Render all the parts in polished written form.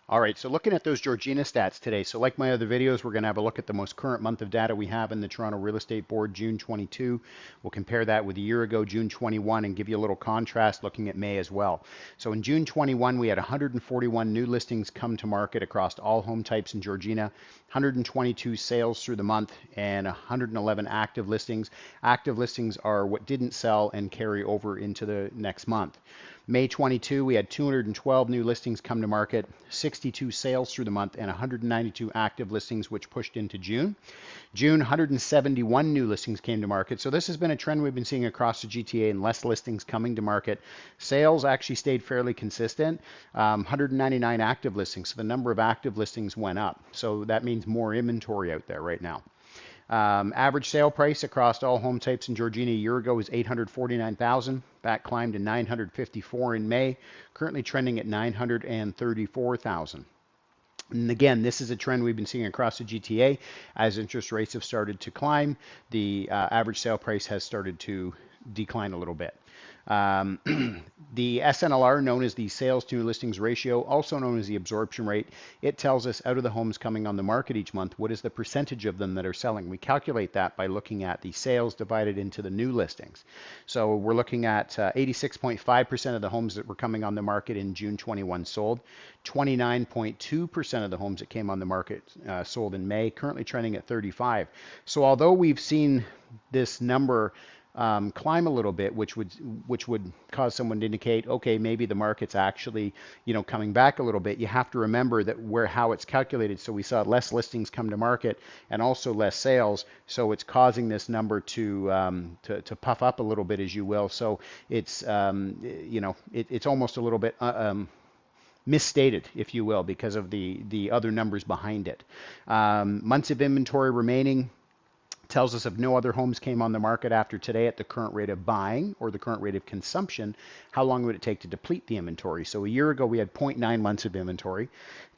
All right, so looking at those Georgina stats today. So like my other videos, we're going to have a look at the most current month of data we have in the Toronto Real Estate Board, June 22. We'll compare that with a year ago, June 21, and give you a little contrast looking at May as well. So in June 21, we had 141 new listings come to market across all home types in Georgina, 122 sales through the month, and 111 active listings. Active listings are what didn't sell and carry over into the next month. May 22, we had 212 new listings come to market, 62 sales through the month, and 192 active listings, which pushed into June. June, 171 new listings came to market. So this has been a trend we've been seeing across the GTA and less listings coming to market. Sales actually stayed fairly consistent, 199 active listings. So the number of active listings went up. So that means more inventory out there right now. Average sale price across all home types in Georgina a year ago was 849,000. That climbed to 954 in May, currently trending at 934,000. And again, this is a trend we've been seeing across the GTA. As interest rates have started to climb, the average sale price has started to decline a little bit. Um, the SNLR, known as the sales to new listings ratio, also known as the absorption rate, it tells us out of the homes coming on the market each month, what is the percentage of them that are selling. We calculate that by looking at the sales divided into the new listings. So we're looking at 86.5% of the homes that were coming on the market in June 21 sold. 29.2% of the homes that came on the market sold in May, currently trending at 35. So although we've seen this number climb a little bit, which would cause someone to indicate, okay, maybe the market's actually, coming back a little bit. You have to remember that how it's calculated. So we saw less listings come to market and also less sales. So it's causing this number to puff up a little bit, as you will. So it's it's almost a little bit misstated, if you will, because of the other numbers behind it. Months of inventory remaining tells us if no other homes came on the market after today at the current rate of buying or the current rate of consumption, how long would it take to deplete the inventory? So a year ago, we had 0.9 months of inventory,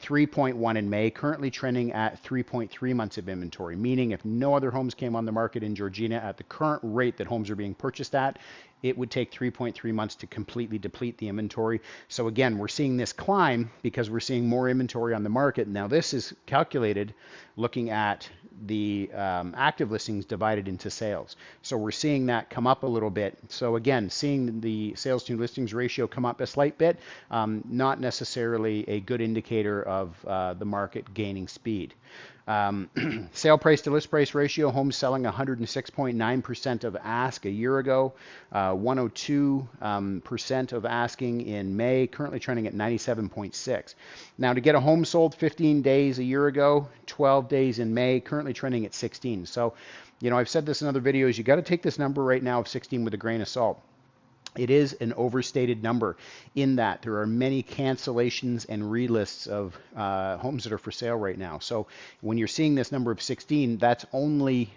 3.1 in May, currently trending at 3.3 months of inventory, meaning if no other homes came on the market in Georgina at the current rate that homes are being purchased at, it would take 3.3 months to completely deplete the inventory. So again, we're seeing this climb because we're seeing more inventory on the market. Now this is calculated looking at the active listings divided into sales. So we're seeing that come up a little bit. So again, seeing the sales to listings ratio come up a slight bit, not necessarily a good indicator of the market gaining speed. Sale price to list price ratio, homes selling 106.9% of ask a year ago, 102% of asking in May, currently trending at 97.6. Now to get a home sold 15 days a year ago, 12 days in May, currently trending at 16. So, I've said this in other videos, you got to take this number right now of 16 with a grain of salt. It is an overstated number in that there are many cancellations and relists of homes that are for sale right now. So when you're seeing this number of 16, that's only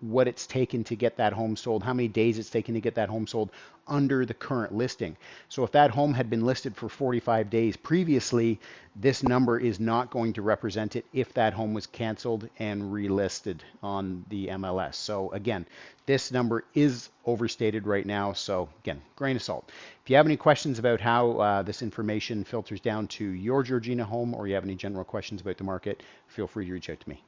what it's taken to get that home sold, how many days it's taken to get that home sold under the current listing. So if that home had been listed for 45 days previously, this number is not going to represent it if that home was canceled and relisted on the MLS. So again, this number is overstated right now. So again, grain of salt. If you have any questions about how this information filters down to your Georgina home, or you have any general questions about the market, feel free to reach out to me.